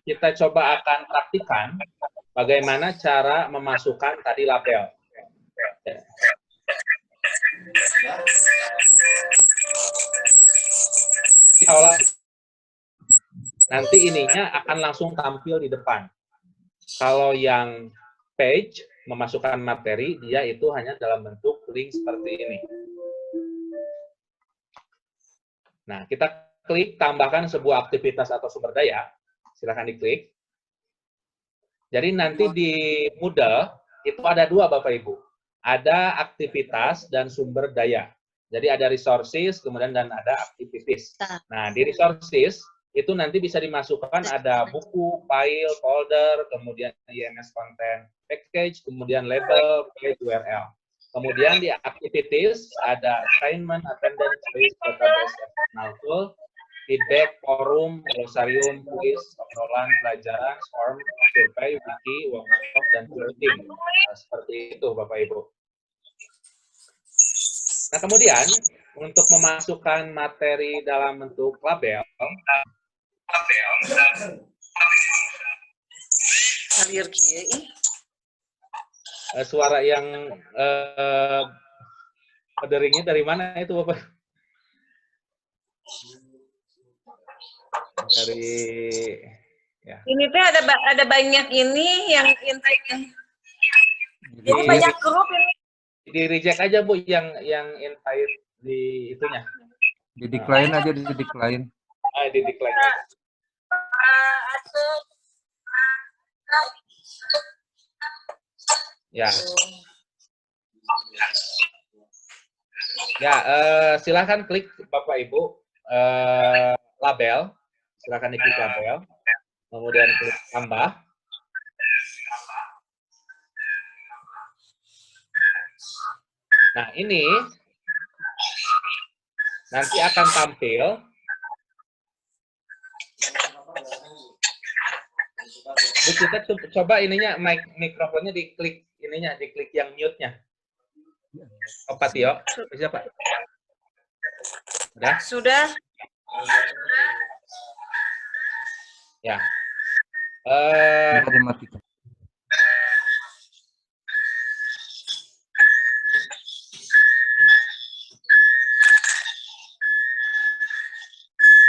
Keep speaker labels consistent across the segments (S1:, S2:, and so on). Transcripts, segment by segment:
S1: kita coba akan praktikan bagaimana cara memasukkan tadi label. Nanti ininya akan langsung tampil di depan. Kalau yang page, memasukkan materi, dia itu hanya dalam bentuk link seperti ini. Nah, kita klik tambahkan sebuah aktivitas atau sumber daya. Silahkan diklik. Jadi nanti di Moodle itu ada dua Bapak Ibu. Ada aktivitas dan sumber daya. Jadi ada resources, kemudian dan ada activities. Nah, di resources itu nanti bisa dimasukkan ada buku, file, folder, kemudian IMS content package, kemudian label, page URL. Kemudian di activities ada assignment, attendance, quiz, database, external tool, feedback, forum, glosarium, quiz, obrolan, pelajaran, form, survei, wiki, workshop, dan clothing. Nah, seperti itu Bapak Ibu. Nah, kemudian untuk memasukkan materi dalam bentuk label, suara yang orderingnya dari mana itu Bapak? Dari ya.
S2: Ini tuh ada banyak ini yang intake. Jadi banyak grup ini.
S1: Di reject aja Bu yang invite di itunya.
S3: Di decline aja, di decline.
S1: Di decline. Ya. Ya, silakan klik Bapak Ibu label. Silakan diklik label. Kemudian klik tambah. Nah, ini nanti akan tampil. Bu, kita coba ininya mikrofonnya diklik ininya, diklik yang mute-nya. Oh, Patio, siapa? Sudah?
S2: Sudah.
S1: Ya.
S3: Dimatikan.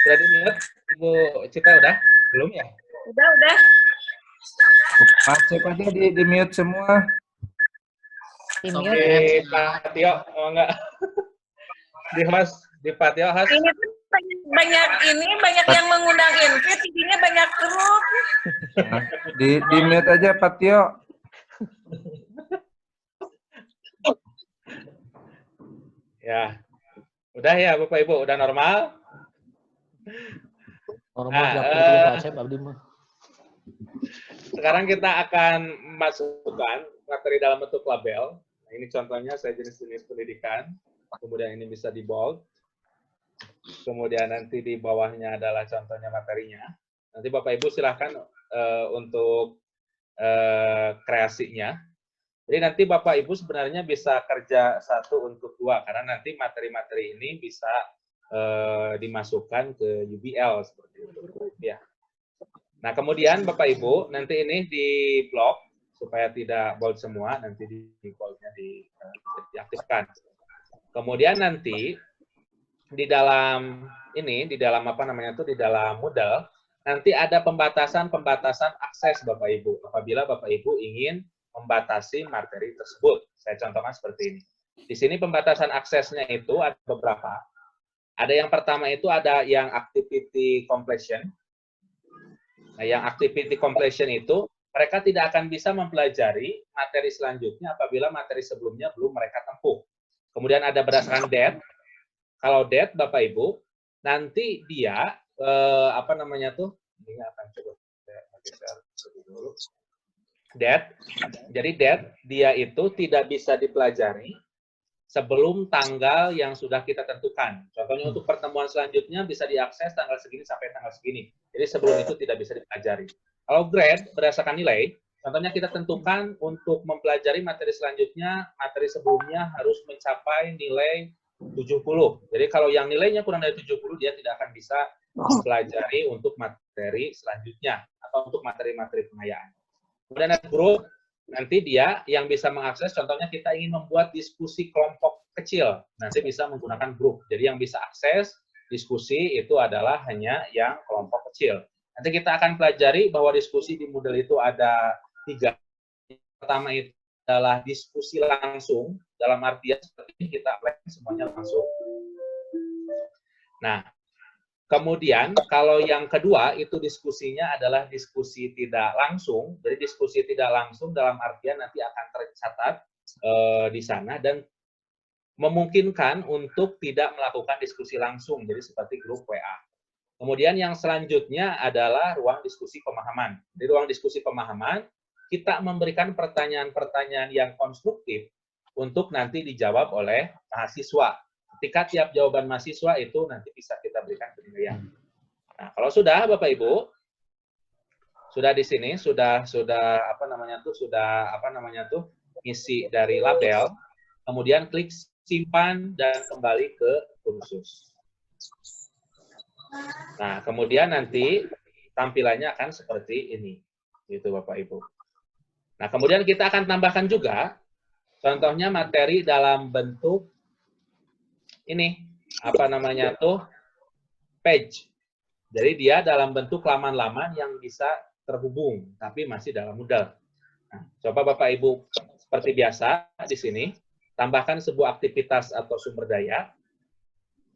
S1: Sudah di-mute, Ibu Cita udah? Belum ya?
S2: Udah.
S3: Pak Cep aja di mute semua.
S1: Oke, Pak Tio, oh enggak? Di host, di Pak Tio host.
S2: Ini tuh banyak yang mengundang invite, jadinya banyak grup.
S3: Nah, di mute aja Pak Tio.
S1: Ya. Udah ya Bapak Ibu, udah normal? Sekarang kita akan masukkan materi dalam bentuk label. Nah, ini contohnya saya jenis-jenis pendidikan. Kemudian ini bisa di bold. Kemudian nanti di bawahnya adalah contohnya materinya. Nanti Bapak Ibu silahkan untuk kreasinya. Jadi nanti Bapak Ibu sebenarnya bisa kerja 1 untuk 2 karena nanti materi-materi ini bisa dimasukkan ke UBL seperti itu ya. Nah, kemudian Bapak Ibu nanti ini di blok supaya tidak bold semua, nanti di boldnya diaktifkan. Kemudian nanti di dalam ini, di dalam apa namanya itu, di dalam Moodle nanti ada pembatasan akses Bapak Ibu. Apabila Bapak Ibu ingin membatasi materi tersebut, saya contohkan seperti ini. Di sini pembatasan aksesnya itu ada beberapa. Ada yang pertama itu ada yang activity completion. Nah, yang activity completion itu mereka tidak akan bisa mempelajari materi selanjutnya apabila materi sebelumnya belum mereka tempuh. Kemudian ada berdasarkan date. Kalau date Bapak Ibu, nanti dia apa namanya tuh? Ini akan coba saya geser dulu. Date. Jadi date dia itu tidak bisa dipelajari sebelum tanggal yang sudah kita tentukan. Contohnya untuk pertemuan selanjutnya bisa diakses tanggal segini sampai tanggal segini. Jadi sebelum itu tidak bisa dipelajari. Kalau grade berdasarkan nilai, contohnya kita tentukan untuk mempelajari materi selanjutnya, materi sebelumnya harus mencapai nilai 70. Jadi kalau yang nilainya kurang dari 70, dia tidak akan bisa mempelajari untuk materi selanjutnya atau untuk materi-materi pengayaan. Kemudian ada grup, nanti dia yang bisa mengakses, contohnya kita ingin membuat diskusi kelompok kecil, nanti bisa menggunakan grup. Jadi yang bisa akses diskusi itu adalah hanya yang kelompok kecil. Nanti kita akan pelajari bahwa diskusi di Moodle itu ada 3. Pertama itu adalah diskusi langsung, dalam artian seperti ini kita apply semuanya langsung. Nah, kemudian kalau yang kedua itu diskusinya adalah diskusi tidak langsung. Jadi diskusi tidak langsung dalam artian nanti akan tercatat di sana dan memungkinkan untuk tidak melakukan diskusi langsung, jadi seperti grup WA. Kemudian yang selanjutnya adalah ruang diskusi pemahaman. Di ruang diskusi pemahaman, kita memberikan pertanyaan-pertanyaan yang konstruktif untuk nanti dijawab oleh mahasiswa. Ketika tiap jawaban mahasiswa itu nanti bisa kita berikan penilaian. Nah, kalau sudah Bapak Ibu, sudah di sini, sudah isi dari label, kemudian klik simpan dan kembali ke kursus. Nah, kemudian nanti tampilannya akan seperti ini, gitu Bapak Ibu. Nah, kemudian kita akan tambahkan juga, contohnya materi dalam bentuk ini, page. Jadi dia dalam bentuk laman-laman yang bisa terhubung, tapi masih dalam Moodle. Nah, coba Bapak Ibu seperti biasa di sini, tambahkan sebuah aktivitas atau sumber daya,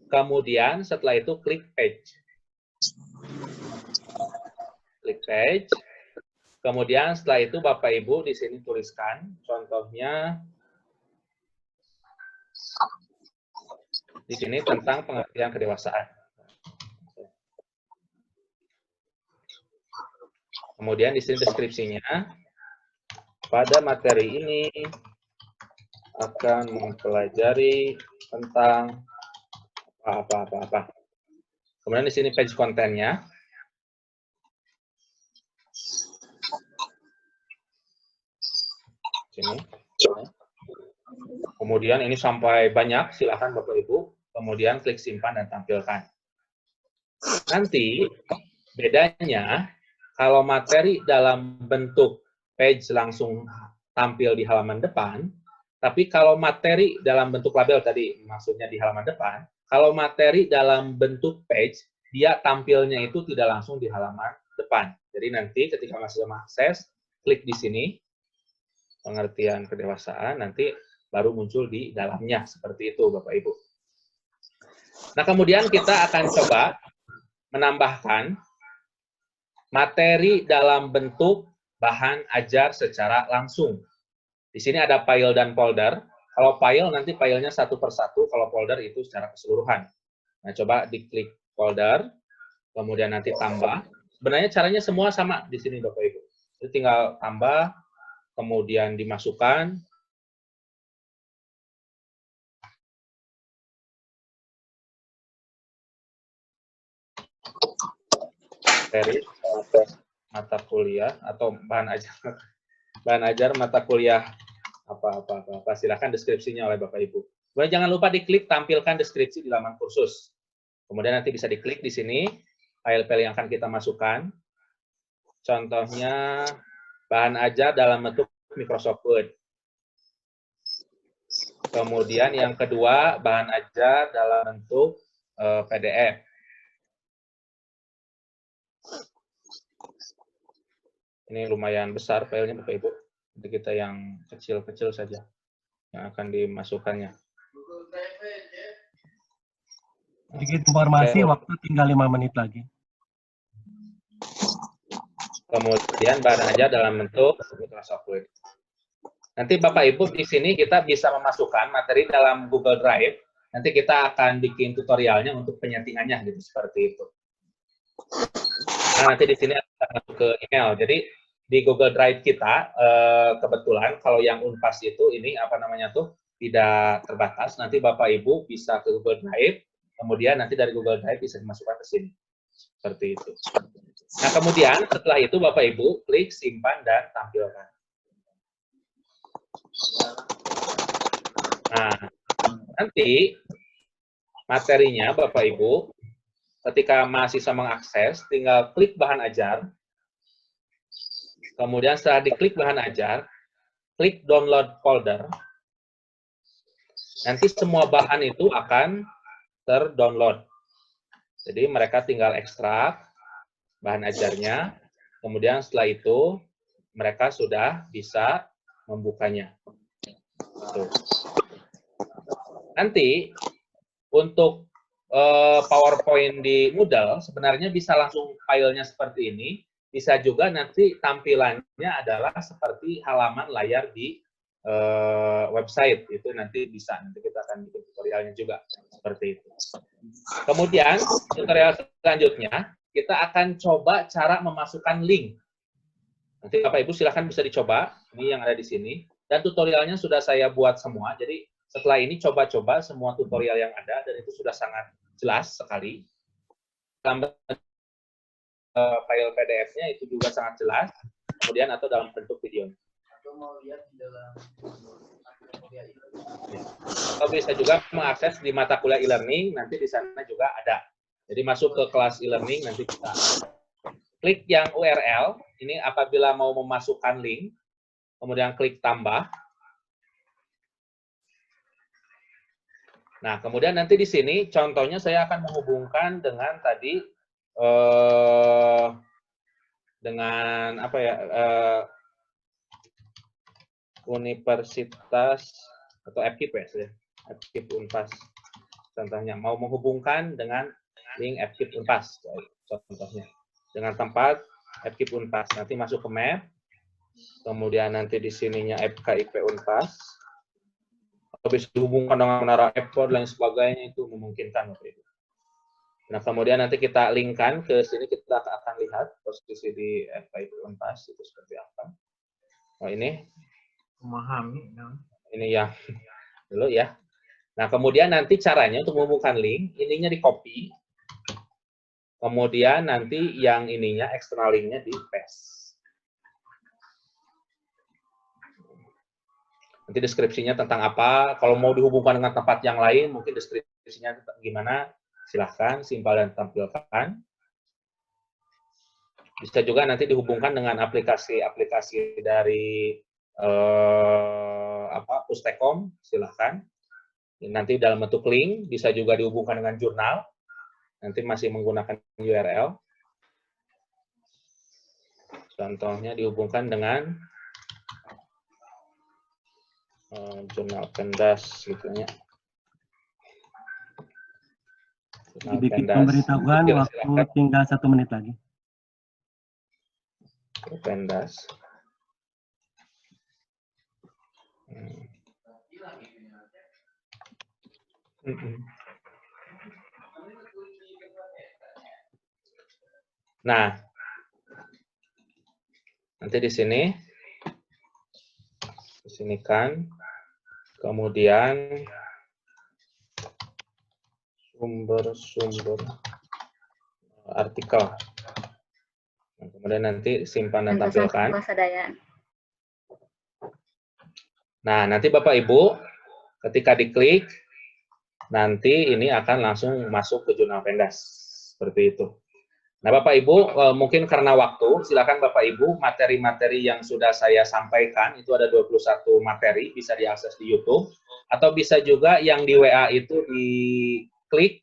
S1: kemudian setelah itu klik page. Klik page, kemudian setelah itu Bapak Ibu di sini tuliskan, contohnya di sini tentang pengertian kedewasaan. Kemudian di sini deskripsinya, pada materi ini akan mempelajari tentang apa. Kemudian di sini page kontennya. Sini. Kemudian ini sampai banyak, silakan Bapak Ibu. Kemudian klik simpan dan tampilkan. Nanti bedanya kalau materi dalam bentuk page langsung tampil di halaman depan, tapi kalau materi dalam bentuk label tadi, maksudnya di halaman depan, kalau materi dalam bentuk page, dia tampilnya itu tidak langsung di halaman depan. Jadi nanti ketika mahasiswa mengakses, klik di sini, pengertian kedewasaan, nanti baru muncul di dalamnya. Seperti itu, Bapak Ibu. Nah, kemudian kita akan coba menambahkan materi dalam bentuk bahan ajar secara langsung. Di sini ada file dan folder. Kalau file, nanti filenya satu persatu. Kalau folder itu secara keseluruhan. Nah, coba diklik folder, kemudian nanti tambah. Sebenarnya caranya semua sama di sini, Bapak Ibu. Jadi tinggal tambah, kemudian dimasukkan. Materi, mata kuliah, atau bahan ajar mata kuliah apa. Silakan deskripsinya oleh Bapak Ibu. Kemudian jangan lupa diklik tampilkan deskripsi di laman kursus. Kemudian nanti bisa diklik di sini file-file yang akan kita masukkan. Contohnya bahan ajar dalam bentuk Microsoft Word. Kemudian yang kedua bahan ajar dalam bentuk PDF. Ini lumayan besar filenya Bapak Ibu. Jadi kita yang kecil-kecil saja yang akan dimasukkannya.
S4: Sedikit informasi, waktu tinggal 5 menit lagi.
S1: Kemudian bahan ajar dalam bentuk Microsoft Word. Nanti Bapak Ibu di sini kita bisa memasukkan materi dalam Google Drive. Nanti kita akan bikin tutorialnya untuk penyetingannya gitu seperti itu. Nah, nanti di sini akan masuk ke email. Jadi di Google Drive kita kebetulan kalau yang Unpas itu ini tidak terbatas. Nanti Bapak Ibu bisa ke Google Drive, kemudian nanti dari Google Drive bisa dimasukkan ke sini. Seperti itu. Nah, kemudian setelah itu Bapak Ibu klik simpan dan tampilkan. Nah, nanti materinya Bapak Ibu ketika mahasiswa mengakses, tinggal klik bahan ajar. Kemudian setelah diklik bahan ajar, klik download folder. Nanti semua bahan itu akan terdownload. Jadi mereka tinggal ekstrak bahan ajarnya, kemudian setelah itu mereka sudah bisa membukanya. Tuh. Nanti untuk PowerPoint di Moodle sebenarnya bisa langsung filenya seperti ini, bisa juga nanti tampilannya adalah seperti halaman layar di website, itu nanti bisa, nanti kita akan bikin tutorialnya juga seperti itu. Kemudian tutorial selanjutnya kita akan coba cara memasukkan link. Nanti Bapak Ibu silakan bisa dicoba, ini yang ada di sini, dan tutorialnya sudah saya buat semua, jadi setelah ini coba-coba semua tutorial yang ada, dan itu sudah sangat jelas sekali. Dalam file PDF-nya itu juga sangat jelas, kemudian atau dalam bentuk video. Atau bisa juga mengakses di mata kuliah e-learning, nanti di sana juga ada. Jadi masuk ke kelas e-learning, nanti kita klik yang URL, ini apabila mau memasukkan link, kemudian klik tambah. Nah, kemudian nanti di sini contohnya saya akan menghubungkan dengan tadi dengan apa ya, Universitas atau FKIP ya, FKIP Unpas. Contohnya mau menghubungkan dengan link FKIP Unpas, contohnya dengan tempat FKIP Unpas. Nanti masuk ke map, kemudian nanti di sininya FKIP Unpas. Bisa dihubungkan dengan menara Eiffel dan sebagainya, itu memungkinkan. Nah, kemudian nanti kita linkkan ke sini, kita akan lihat posisi di FKIP Unpas itu seperti apa. Oh, ini
S3: Memahami.
S1: ini ya dulu ya. Nah, kemudian nanti caranya untuk menghubungkan link, ininya di copy, kemudian nanti yang ininya eksternal linknya di paste. Nanti deskripsinya tentang apa, kalau mau dihubungkan dengan tempat yang lain, mungkin deskripsinya gimana, silahkan, simpel dan tampilkan. Bisa juga nanti dihubungkan dengan aplikasi-aplikasi dari Pustekom, silahkan. Nanti dalam bentuk link, bisa juga dihubungkan dengan jurnal, nanti masih menggunakan URL. Contohnya dihubungkan dengan jurnal Pendas gitu ya.
S4: Dibikin pemberitahuan waktu tinggal 1 menit lagi.
S1: Pendas. Nah, nanti di sini, kan, kemudian sumber-sumber artikel. Nah, kemudian nanti simpan dan tampilkan. Nah, nanti Bapak Ibu ketika diklik, nanti ini akan langsung masuk ke jurnal Pendas. Seperti itu. Nah, Bapak Ibu, mungkin karena waktu, silakan Bapak Ibu, materi-materi yang sudah saya sampaikan, itu ada 21 materi, bisa diakses di YouTube, atau bisa juga yang di WA itu diklik,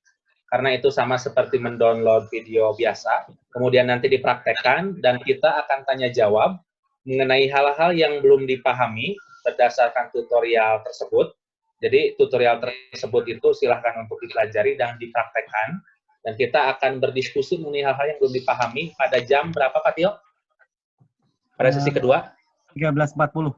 S1: karena itu sama seperti mendownload video biasa, kemudian nanti dipraktekkan, dan kita akan tanya-jawab mengenai hal-hal yang belum dipahami berdasarkan tutorial tersebut. Jadi, tutorial tersebut itu silahkan untuk dipelajari dan dipraktekkan. Dan kita akan berdiskusi mengenai hal-hal yang belum dipahami pada jam berapa, Pak Tio? Pada sesi kedua?
S4: 13.40.